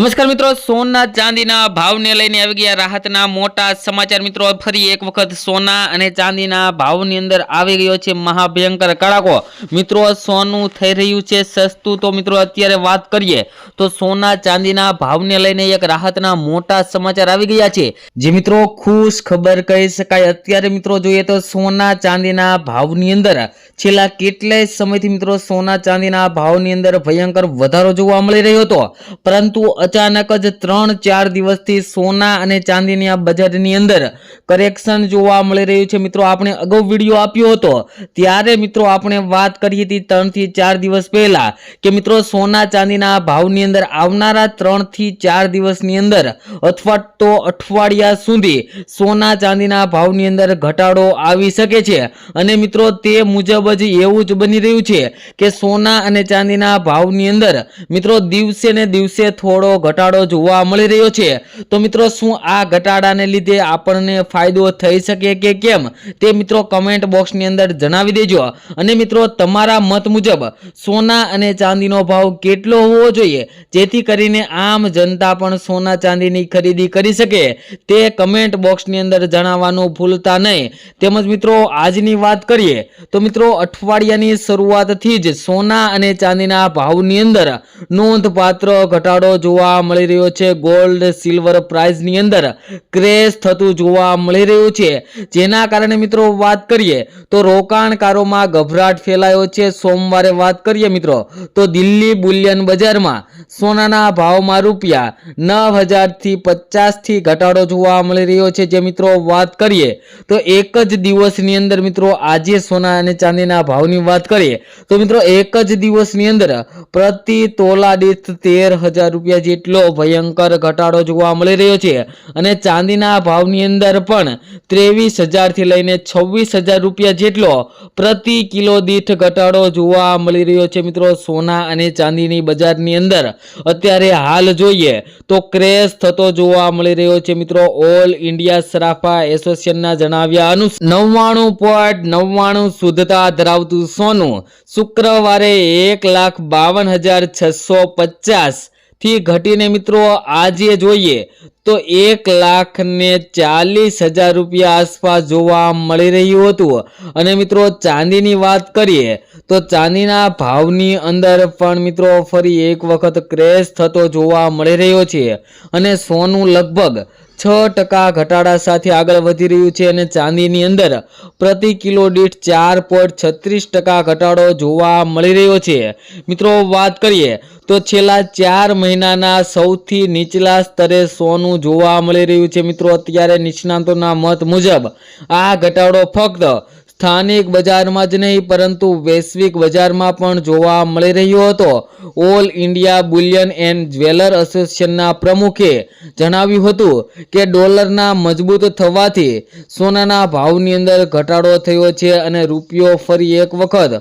નમસ્કાર મિત્રો, સોના ચાંદીના ભાવને લઈને આવી ગયા રાહતના મોટા સમાચાર। મિત્રો ફરી એક વખત સોના અને ચાંદીના ભાવની અંદર આવી ગયો છે મહાભયંકર કડાકો। મિત્રો સોનું થઈ રહ્યું છે સસ્તું। તો મિત્રો અત્યારે વાત કરીએ તો સોના ચાંદીના ભાવને લઈને એક રાહતના મોટા સમાચાર આવી ગયા છે, જે મિત્રો ખુશ ખબર કહી શકાય। અત્યારે મિત્રો જોઈએ તો સોના ચાંદીના ભાવની અંદર છેલ્લા કેટલાય સમયથી મિત્રો સોના ચાંદીના ભાવની અંદર ભયંકર વધારો જોવા મળી રહ્યો હતો, પરંતુ अचानक ज 3-4 દિવસથી સોના અને ચાંદીની આ બજારની અંદર કરેક્શન જોવા મળી રહ્યું છે। મિત્રો આપણે અગાઉ વિડીયો આપ્યો હતો ત્યારે મિત્રો આપણે વાત કરી હતી 3 થી 4 દિવસ પહેલા કે મિત્રો સોના ચાંદીના ભાવની અંદર આવનારા 3 થી 4 દિવસની અંદર અથવા તો અઠવાડિયા સુધી સોના ચાંદીના ભાવની અંદર ઘટાડો આવી શકે છે। અને મિત્રો તે મુજબ જ એવું જ બની રહ્યું છે કે સોના અને ચાંદીના ભાવની અંદર મિત્રો દિવસે ને દિવસે થોડો ઘટાડો જોવા મળી રહ્યો છે। તો મિત્રો શું આ ઘટાડાને લીધે આપણને ફાયદો થઈ શકે કે કેમ તે મિત્રો કમેન્ટ બોક્સની અંદર જણાવી દેજો। અને મિત્રો તમારા મત મુજબ સોના અને ચાંદીનો ભાવ કેટલો હોવો જોઈએ જેથી કરીને આમ જનતા પણ સોના ચાંદીની ખરીદી કરી શકે તે કમેન્ટ બોક્સની અંદર જણાવવાનું ભૂલતા નહીં। તેમજ મિત્રો આજની વાત કરીએ તો મિત્રો અઠવાડિયાની શરૂઆતથી જ સોના અને ચાંદીના ભાવની અંદર નોંધપાત્ર ઘટાડો જોવા મળી રહ્યો છે। ગોલ્ડ સિલ્વર પ્રાઇસની અંદર ક્રેશ થતું જોવા મળી રહ્યું છે, જેના કારણે મિત્રો વાત કરીએ તો રોકાણકારોમાં ગભરાટ ફેલાયો છે। સોમવારે વાત કરીએ મિત્રો તો દિલ્હી બુલિયન બજારમાં સોનાના ભાવમાં રૂપિયા 9,000 થી 50 થી ઘટાડો જોવા મળી રહ્યો છે। જે મિત્રો વાત કરીએ તો એક જ દિવસની અંદર મિત્રો આજે સોના અને ચાંદીના ભાવની વાત કરીએ તો મિત્રો એક જ દિવસની અંદર પ્રતિ તોલા દીઠ 13,000 રૂપિયા જેટલો ભયંકર ઘટાડો જોવા મળી રહ્યો છે। અને ચાંદીના ભાવની અંદર પણ 23,000 થી લઈને 26,000 રૂપિયા જેટલો પ્રતિ કિલો દીઠ ઘટાડો જોવા મળી રહ્યો છે। મિત્રો સોના અને ચાંદીની બજારની અંદર અત્યારે હાલ જોઈએ તો ક્રેશ થતો જોવા મળી રહ્યો છે। મિત્રો ઓલ ઇન્ડિયા સરાફા એસોસિએશનના જણાવ્યા અનુસાર 99.99 શુદ્ધતા ધરાવતું સોનું શુક્રવારે 1,52,650 થી ઘટીને મિત્રો આજે જોઈએ તો 1,40,000 રૂપિયા આસપાસ જોવા મળી રહ્યું હતું। અને મિત્રો ચાંદીની વાત કરીએ તો ચાંદીના ભાવની અંદર પણ મિત્રો ફરી એક વખત ક્રેશ થતો જોવા મળી રહ્યો છે અને સોનું લગભગ 6% ઘટાડા સાથે આગળ વધી રહ્યું છે અને ચાંદીની અંદર પ્રતિ કિલો દીઠ 4.36% ઘટાડો જોવા મળી રહ્યો છે। મિત્રો વાત કરીએ તો છેલ્લા 4 મહિનાના સૌથી નીચલા સ્તરે સોનું જોવા મળી રહ્યું છે। મિત્રો અત્યારે નિષ્ણાતોના મત મુજબ આ ઘટાડો ફક્ત સ્થાનિક બજારમાં જ નહીં પરંતુ વૈશ્વિક બજારમાં પણ જોવા મળી રહ્યો હતો। All India Boolean and jeweller એસોસિએશનના પ્રમુખે જણાવ્યું હતું કે ડોલરના મજબૂત થવાથી સોનાના ભાવની અંદર ઘટાડો થયો છે અને રૂપિયો ફરી એક વખત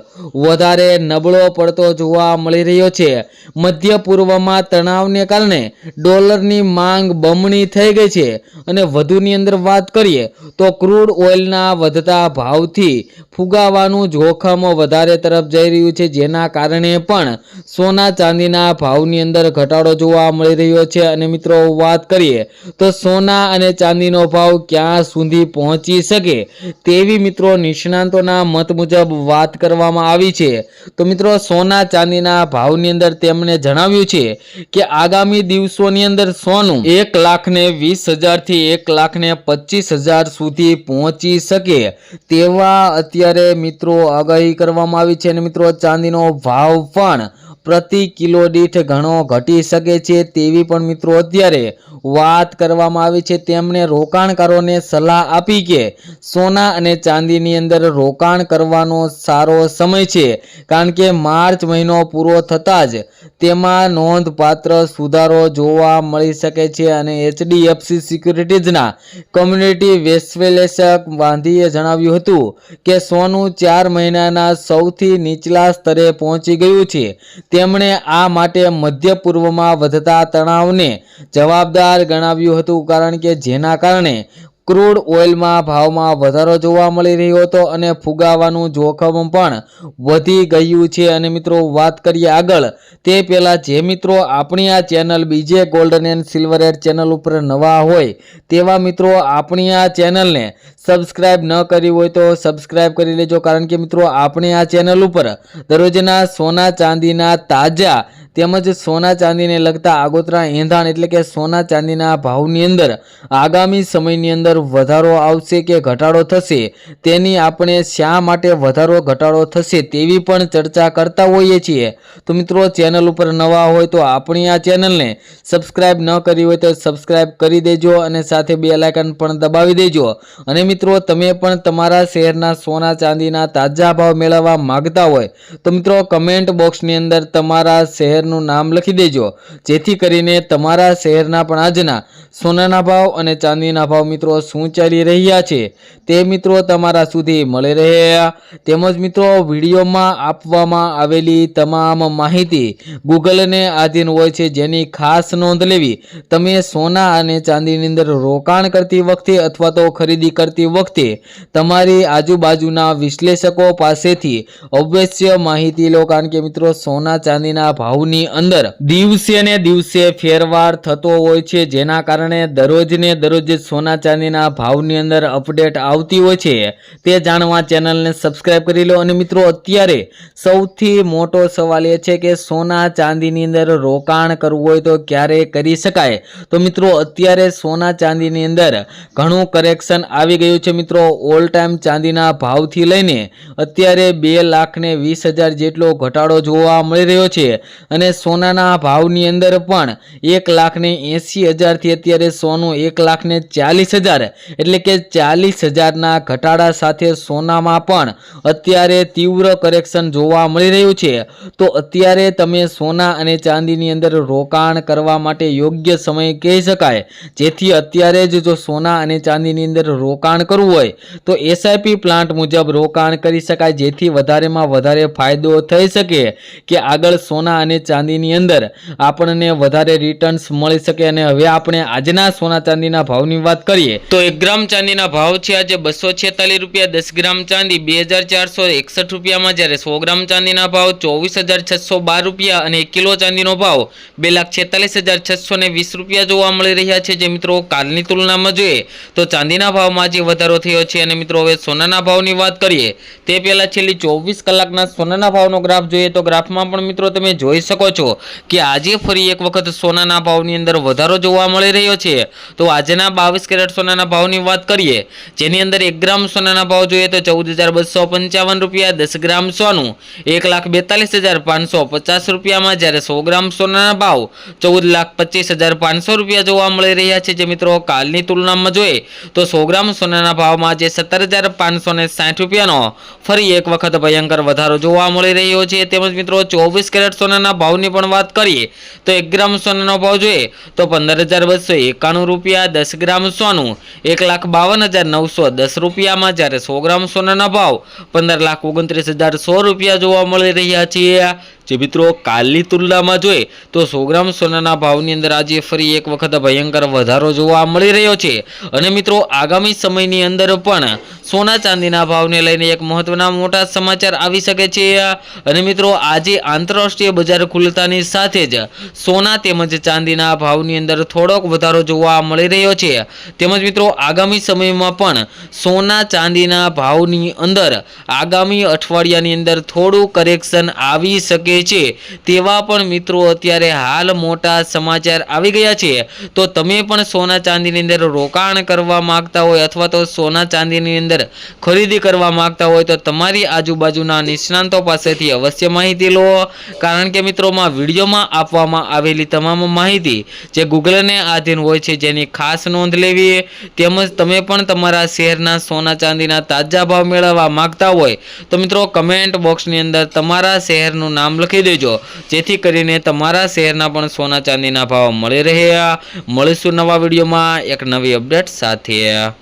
વધારે નબળો પડતો જોવા મળી રહ્યો છે। મધ્ય પૂર્વમાં તણાવને કારણે ડોલરની માંગ બમણી થઈ ગઈ છે અને વધુની અંદર વાત કરીએ તો ક્રૂડ ઓઇલના વધતા ભાવથી ફુગાવાનું જોખમ વધારે તરફ જઈ રહ્યું છે, જેના કારણે પણ સોના ચાંદીના ભાવની અંદર ઘટાડો જોવા મળી રહ્યો છે। અને મિત્રો વાત કરીએ તો સોના અને ચાંદીનો ભાવ ક્યાં સુધી પહોંચી શકે તેવી મિત્રો નિષ્ણાતોના મત મુજબ વાત કરવામાં આવી છે। તો મિત્રો સોના ચાંદીના ભાવની અંદર તેમણે જણાવ્યું છે કે આગામી દિવસોની અંદર સોનું 1,20,000 થી 1,25,000 સુધી પહોંચી શકે તેવા અત્યારે મિત્રો આગાહી કરવામાં આવી છે। અને મિત્રો ચાંદીનો ભાવ પણ પ્રતિ કિલો દીઠ ઘણો ઘટી શકે છે તેવી પણ મિત્રો અત્યારે વાત કરવામાં આવી છે। તેમણે રોકાણકારોને સલાહ આપી કે સોના અને ચાંદીની અંદર રોકાણ કરવાનો સારો સમય છે, કારણ કે માર્ચ મહિનો પૂરો થતાં જ તેમાં નોંધપાત્ર સુધારો જોવા મળી શકે છે। અને એચડીએફસી સિક્યુરિટીઝના કમ્યુનિટી વિશ્લેષક વાંધીએ જણાવ્યું હતું કે સોનું 4 મહિનાના સૌથી નીચલા સ્તરે પહોંચી ગયું છે। તેમણે આ માટે મધ્ય પૂર્વમાં વધતા તણાવને જવાબદાર ગણાવ્યું હતું, કારણ કે જેના કારણે ક્રૂડ ઓઇલમાં ભાવમાં વધારો જોવા મળી રહ્યો હતો અને ફુગાવાનું જોખમ પણ વધી ગયું છે। અને મિત્રો વાત કરીએ આગળ તે પહેલા જે મિત્રો આપણી આ ચેનલ બીજે golden and silver add channel ઉપર નવા હોય તેવા મિત્રો આપણી આ ચેનલને સબસ્ક્રાઇબ ન કરી હોય તો સબસ્ક્રાઇબ કરી લેજો, કારણ કે મિત્રો આપણે આ ચેનલ ઉપર દરરોજના સોના ચાંદીના તાજા તેમજ સોના ચાંદીને લગતા આગોતરા એંધાણ એટલે કે સોના ચાંદીના ભાવની અંદર આગામી સમયની અંદર વધારો આવશે કે ઘટાડો થશે તેની આપણે શા માટે વધારો ઘટાડો થશે તેવી પણ ચર્ચા કરતા હોઈએ છીએ। તો મિત્રો ચેનલ ઉપર નવા હોય તો આપણી આ ચેનલને સબસ્ક્રાઇબ ન કરી હોય તો સબસ્ક્રાઇબ કરી દેજો અને સાથે બેલ આઇકન પણ દબાવી દેજો। અને મિત્રો તમે પણ તમારા શહેરના સોના ચાંદીના તાજા ભાવ મેળવવા માંગતા હોય તો મિત્રો કમેન્ટ બોક્સની અંદર તમારા શહેરનું નામ લખી દેજો, જેથી કરીને તમારા શહેરના પણ આજના સોનાના ભાવ અને ચાંદીના ભાવ મિત્રો શું ચાલી રહ્યા છે તે મિત્રો તમારા સુધી મળી રહે। તેમજ મિત્રો વિડીયોમાં આપવામાં આવેલી તમામ માહિતી ગૂગલને આધીન હોય છે, જેની ખાસ નોંધ લેવી। તમે સોના અને ચાંદીની અંદર રોકાણ કરતી વખતે અથવા તો ખરીદી કરતી વખતે તમારી આજુબાજુના વિશ્લેષકો પાસેથી અવશ્ય માહિતી લો, કારણ કે મિત્રો સોના ચાંદીના ભાવની અંદર દિવસે ને દિવસે ફેરફાર થતો હોય છે, જેના કારણે દરરોજ ને દરરોજ સોના ચાંદીના ભાવની અંદર અપડેટ આવતી હોય છે। તે જાણવા ચેનલને સબસ્ક્રાઇબ કરી લો। અને મિત્રો અત્યારે સૌથી મોટો સવાલ એ છે કે સોના ચાંદીની અંદર રોકાણ કરવું હોય તો ક્યારે કરી શકાય? તો મિત્રો અત્યારે સોના ચાંદીની અંદર ઘણું કરેક્શન આવી ગયું છે મિત્રો। ઓલ ટાઈમ ચાંદીના ભાવથી લઈને અત્યારે 2,20,000 જેટલો ઘટાડો જોવા મળી રહ્યો છે અને સોનાના ભાવની અંદર પણ 1,80,000 થી અત્યારે સોનું 1,40,000 એટલે કે 40,000ના ઘટાડા સાથે સોનામાં પણ અત્યારે તીવ્ર કરેક્શન જોવા મળી રહ્યું છે। તો અત્યારે તમે સોના અને ચાંદીની અંદર રોકાણ કરવા માટે યોગ્ય સમય કહી શકાય, જેથી અત્યારે જ જો સોના અને ચાંદીની અંદર રોકાણ કરવું હોય તો એસઆઈપી પ્લાન્ટ મુજબ રોકાણ કરી શકાય, જેથી વધારેમાં વધારે ફાયદો થઈ શકે કે આગળ સોના અને ચાંદીની અંદર આપણને વધારે રિટર્ન્સ મળી શકે। અને હવે આપણે આજના સોના ચાંદીના ભાવની વાત કરીએ તો 1 ગ્રામ ચાંદીના ભાવ છે આજે 246 રૂપિયા, 10 ગ્રામ ચાંદી 2,461 રૂપિયામાં, જ્યારે 100 ગ્રામ ચાંદીના ભાવ 24,612 રૂપિયા અને 1 કિલો ચાંદીનો ભાવ 2,46,620 રૂપિયા જોવા મળી રહ્યા છે। જે મિત્રો કાલની તુલનામાં જોઈએ તો ચાંદીના ભાવમાં આજે વધારો થયો છે। અને મિત્રો હવે સોનાના ભાવની વાત કરીએ તે પહેલા છેલ્લી 24 કલાકના સોનાના ભાવનો ગ્રાફ જોઈએ તો ગ્રાફમાં પણ મિત્રો તમે જોઈ શકો છો કે આજે ફરી એક વખત સોનાના ભાવની અંદર વધારો જોવા મળી રહ્યો છે। તો આજના 22 કેરેટ સોનાના ભાવની વાત કરીએ, જેની અંદર 1 ગ્રામ સોનાના ભાવ જોઈએ તો 14,255 રૂપિયા, 10 ગ્રામ સોનું 1,42,550 રૂપિયામાં, જ્યારે 100 ગ્રામ સોનાના ભાવ 14,25,500 રૂપિયા જોવા મળી રહ્યા છે। જે મિત્રો કાલની તુલનામાં જોઈએ તો 100 ગ્રામ સોનાના ભાવમાં આજે 17,560 રૂપિયાનો ફરી એક વખત ભયંકર વધારો જોવા મળી રહ્યો છે। તેમજ મિત્રો 24 કેરેટ સોનાના ભાવની પણ વાત કરીએ તો 1 ગ્રામ સોનાનો ભાવ જોઈએ તો 15,291 રૂપિયા, 10 ગ્રામ સોનું 1,52,910 રૂપિયામાં, જ્યારે 100 ગ્રામ સોનાના ભાવ 15,29,100 રૂપિયા જોવા મળી રહ્યા છે। જે મિત્રો કાલની તુલનામાં જોઈએ તો 100 ગ્રામ સોનાના ભાવની અંદર આજે ફરી એક વખત ભયંકર વધારો જોવા મળી રહ્યો છે। અને મિત્રો આગામી સમયની અંદર પણ સોના ચાંદીના ભાવને લઈને એક મહત્વના મોટા સમાચાર આવી શકે છે। અને મિત્રો આજે આંતરરાષ્ટ્રીય બજાર ખુલતાની સાથે જ સોના તેમજ ચાંદીના ભાવની અંદર થોડોક વધારો જોવા મળી રહ્યો છે। તેમજ મિત્રો આગામી સમયમાં પણ સોના ચાંદીના ભાવની અંદર આગામી અઠવાડિયાની અંદર થોડું કરેક્શન આવી શકે છે તેવા પણ મિત્રો અત્યારે હાલ મોટા સમાચાર આવી ગયા છે। તો તમે પણ સોના ચાંદીની અંદર રોકાણ કરવા માંગતા હોય અથવા તો સોના ચાંદીની અંદર ખરીદી કરવા માંગતા હોય તો તમારી આજુબાજુના નિષ્ણાંતો પાસેથી અવશ્ય માહિતી લો, કારણ કે મિત્રોમાં વિડીયોમાં આપવામાં આવેલી તમામ માહિતી જે ગૂગલને આધીન હોય છે, જેની ખાસ નોંધ લેવી। તેમજ તમે પણ તમારા શહેરના સોના ચાંદીના તાજા ભાવ મેળવવા માંગતા હોય તો મિત્રો કમેન્ટ બોક્સની અંદર તમારા શહેરનું નામ લખી દેજો, જેથી કરીને તમારા શહેરના પણ સોના ચાંદીના ભાવ મળી રહે। મળીશું નવા વિડીયોમાં એક નવી અપડેટ સાથે।